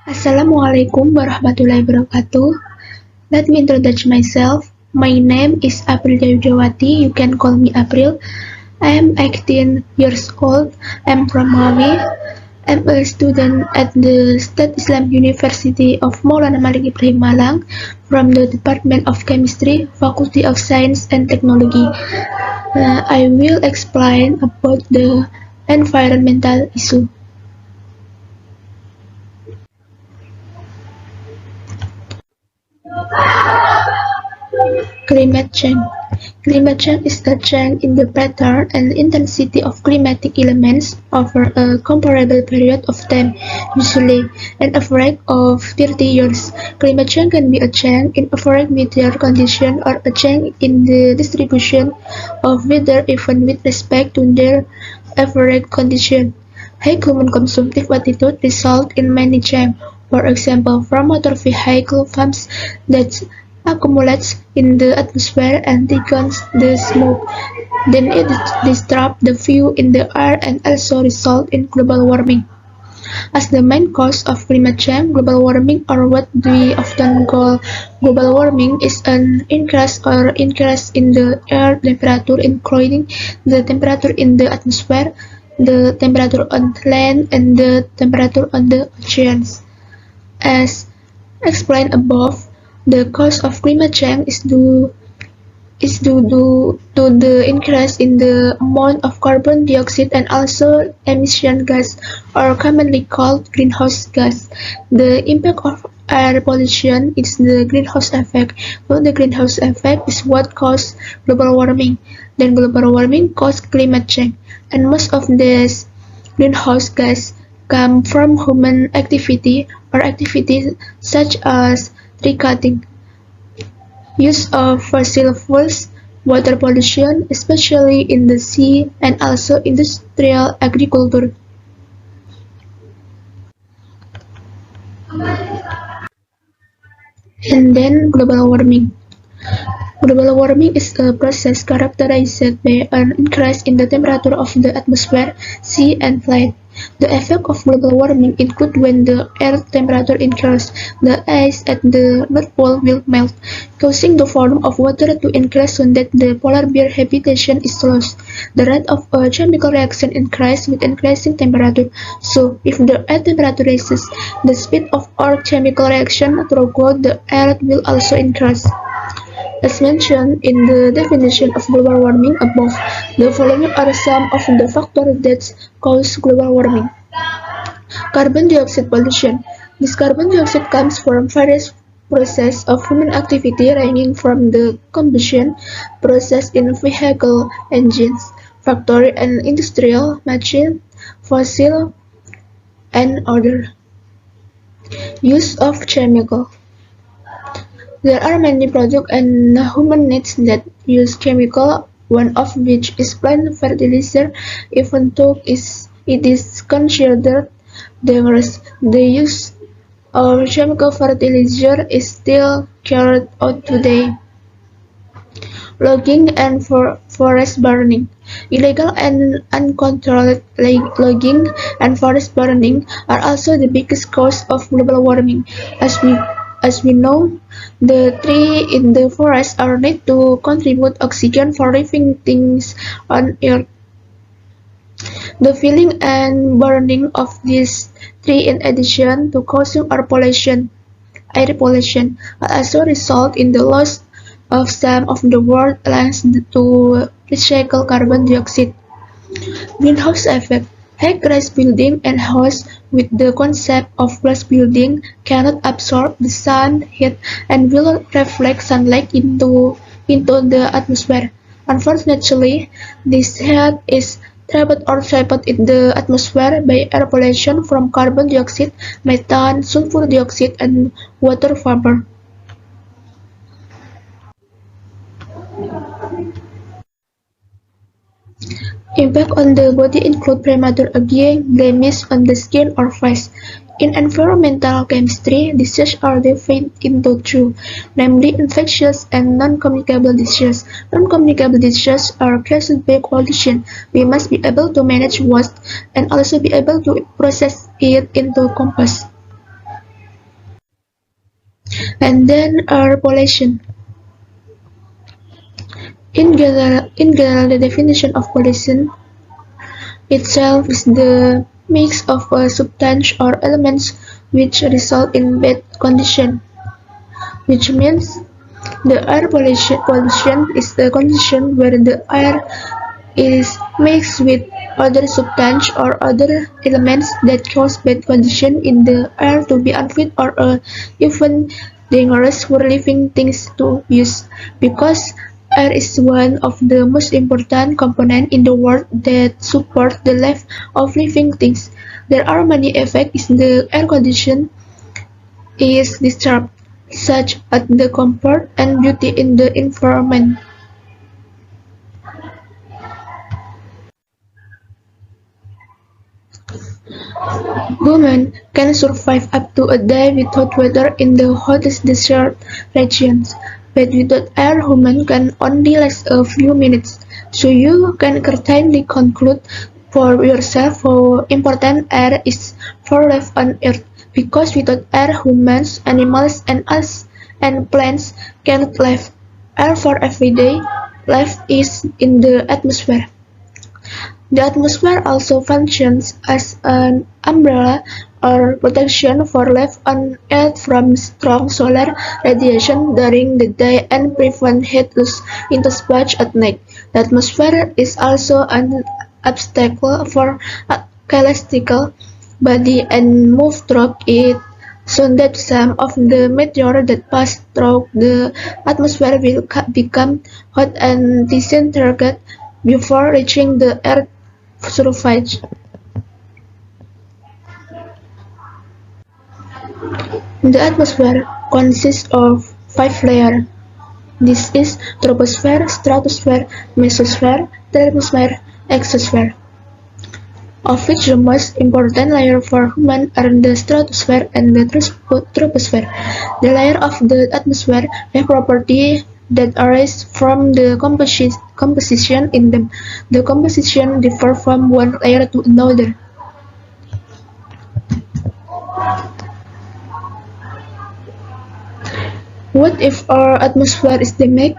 Assalamualaikum warahmatullahi wabarakatuh. Let me introduce myself. My name is April Jawati. You can call me April. I am 18 years old. I'm from Malawi. I'm a student at the State Islam University of Maulana Malik Ibrahim Malang from the Department of Chemistry, Faculty of Science and Technology. I will explain about the environmental issue. Climate change. Climate change is a change in the pattern and intensity of climatic elements over a comparable period of time, usually an average of 30 years. Climate change can be a change in average weather conditions or a change in the distribution of weather events with respect to their average condition. High human consumptive attitude result in many changes. For example, from motor vehicle fumes that accumulates in the atmosphere and thickens the smoke. Then it disrupts the view in the air and also results in global warming. As the main cause of climate change, global warming, or what we often call global warming, is an increase in the air temperature, including the temperature in the atmosphere, the temperature on land, and the temperature on the oceans. As explained above, the cause of climate change is due to the increase in the amount of carbon dioxide and also emission gas, or commonly called greenhouse gas. The impact of air pollution is the greenhouse effect. So the greenhouse effect is what causes global warming. Then global warming causes climate change, and most of these greenhouse gas come from human activity or activities such as tree cutting, use of fossil fuels, water pollution, especially in the sea, and also industrial agriculture. And then global warming. Global warming is a process characterized by an increase in the temperature of the atmosphere, sea, and land. The effect of global warming include when the air temperature increases, the ice at the North Pole will melt, causing the volume of water to increase so that the polar bear habitation is lost. The rate of a chemical reaction increases with increasing temperature. So, if the air temperature rises, the speed of our chemical reaction throughout the air will also increase. As mentioned in the definition of global warming above, the following are some of the factors that cause global warming. Carbon dioxide pollution. This carbon dioxide comes from various processes of human activity ranging from the combustion process in vehicle engines, factory and industrial machine, fossil, and other. Use of chemical. There are many products and human needs that use chemicals, one of which is plant fertilizer, even though it is considered dangerous. The use of chemical fertilizer is still carried out today. Logging and forest burning. Illegal and uncontrolled logging and forest burning are also the biggest cause of global warming. As we know, the trees in the forest are need to contribute oxygen for living things on Earth. The felling and burning of these trees in addition to causing air pollution also result in the loss of some of the world's lands to recycle carbon dioxide. Greenhouse effect. High-rise buildings and houses with the concept of glass building cannot absorb the sun heat and will reflect sunlight into the atmosphere. Unfortunately, this heat is trapped in the atmosphere by air pollution from carbon dioxide, methane, sulfur dioxide, and water vapor. Impact on the body include premature aging, blemish on the skin or face. In environmental chemistry, diseases are divided into two, namely infectious and non-communicable diseases. Non-communicable diseases are caused by pollution. We must be able to manage waste and also be able to process it into compost. And then air pollution. In general, the definition of pollution itself is the mix of a substance or elements which result in bad condition, which means the air pollution is the condition where the air is mixed with other substance or other elements that cause bad condition in the air to be unfit or even dangerous for living things to use. Because air is one of the most important components in the world that support the life of living things. There are many effects if the air condition is disturbed, such as the comfort and beauty in the environment. Women can survive up to a day with hot weather in the hottest desert regions, but without air humans can only last a few minutes. So you can certainly conclude for yourself how important air is for life on Earth, because without air humans, animals, and us and plants cannot live. Air for everyday life is in the atmosphere. The atmosphere also functions as an umbrella or protection for life on Earth from strong solar radiation during the day and prevent heat loss into space at night. The atmosphere is also an obstacle for celestial bodies and move through it, so that some of the meteors that pass through the atmosphere will become hot and disintegrate before reaching the Earth surface. The atmosphere consists of 5 layers. This is troposphere, stratosphere, mesosphere, thermosphere, exosphere. Of which the most important layer for humans are the stratosphere and the troposphere. The layers of the atmosphere have properties that arise from the composition in them. The composition differs from one layer to another. What if our atmosphere is damaged?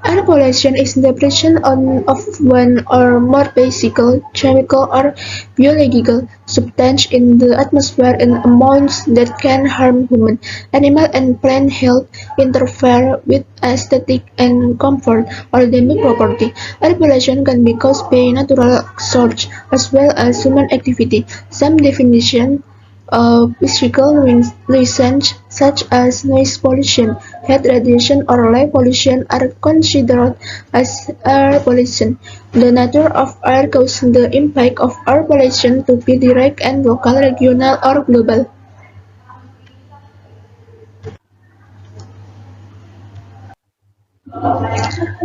Air pollution is the presence of one or more physical, chemical, or biological substance in the atmosphere in amounts that can harm human, animal, and plant health, interfere with aesthetic and comfort, or damage property. Air pollution can be caused by natural sources as well as human activity. Some definitions of physical nuisance, such as noise pollution, heat radiation, or light pollution, are considered as air pollution. The nature of air causes the impact of air pollution to be direct and local, regional, or global.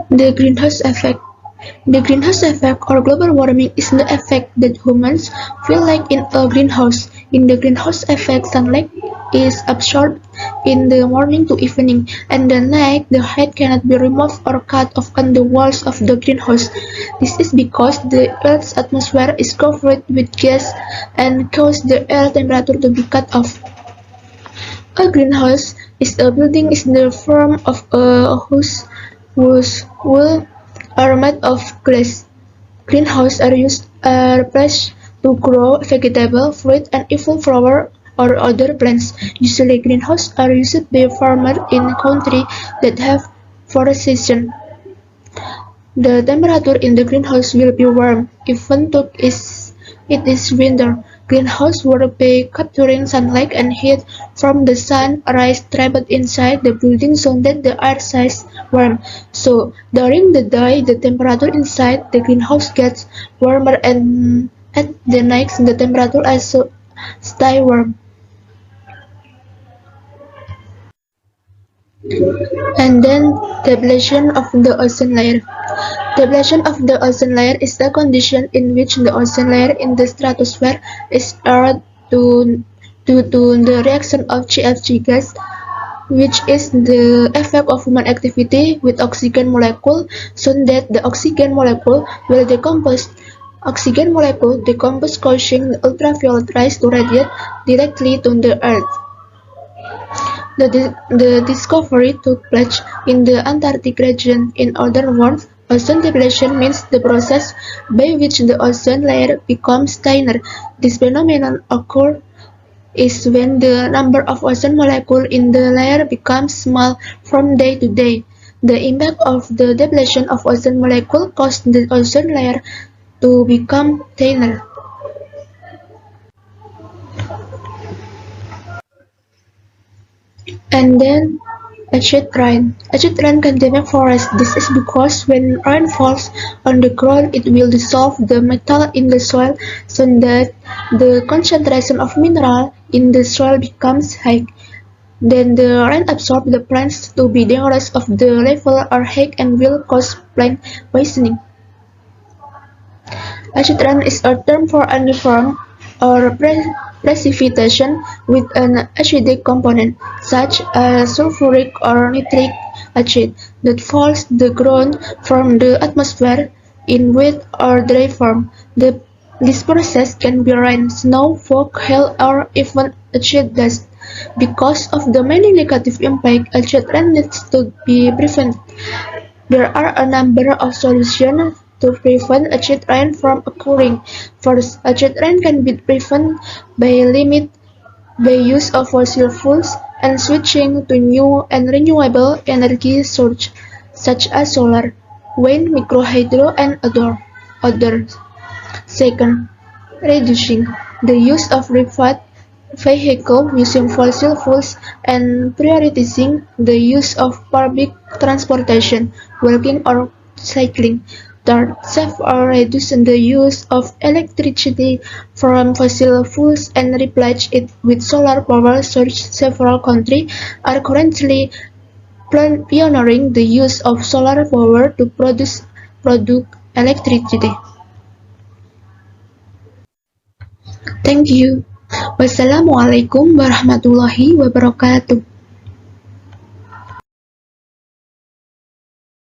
The greenhouse effect. The greenhouse effect or global warming is the effect that humans feel like in a greenhouse. In the greenhouse effect, sunlight is absorbed in the morning to evening, and at night the heat cannot be removed or cut off on the walls of the greenhouse. This is because the Earth's atmosphere is covered with gas and causes the air temperature to be cut off. A greenhouse is a building in the form of a house whose walls are made of glass. Greenhouses are placed to grow vegetables, fruit, and even flowers or other plants. Usually, greenhouses are used by farmers in countries that have forestation. The temperature in the greenhouse will be warm, even though it is winter. Greenhouses work by capturing sunlight and heat from the sun rays trapped inside the building so that the air stays warm. So, during the day, the temperature inside the greenhouse gets warmer, and at the night, the temperature also stays warm. And then, depletion of the ozone layer. Depletion of the ozone layer is the condition in which the ozone layer in the stratosphere is eroded due to the reaction of CFC gas, which is the effect of human activity with oxygen molecule, so that the oxygen molecule will decompose. Oxygen molecule decompose, causing ultraviolet rays to radiate directly to the Earth. The discovery took place in the Antarctic region. In other words, ozone depletion means the process by which the ozone layer becomes thinner. This phenomenon occurs is when the number of ozone molecules in the layer becomes small from day to day. The impact of the depletion of ozone molecule caused the ozone layer to become thinner. And then acid rain. Acid rain can damage forests. This is because when rain falls on the ground, it will dissolve the metal in the soil so that the concentration of mineral in the soil becomes high. Then the rain absorbs the plants to be dangerous of the level or high and will cause plant poisoning. Acid rain is a term for any form or precipitation with an acidic component, such as sulfuric or nitric acid, that falls to the ground from the atmosphere in wet or dry form. This process can be rain, snow, fog, hail, or even acid dust. Because of the many negative impacts, acid rain needs to be prevented. There are a number of solutions to prevent acid rain from occurring. First, acid rain can be prevented by use of fossil fuels and switching to new and renewable energy sources such as solar, wind, microhydro, and others. Second, reducing the use of private vehicles using fossil fuels and prioritizing the use of public transportation, walking or cycling. Third, save or reduce the use of electricity from fossil fuels and replace it with solar power sources. Several countries are currently pioneering the use of solar power to produce electricity. Thank you. Wassalamualaikum warahmatullahi wabarakatuh.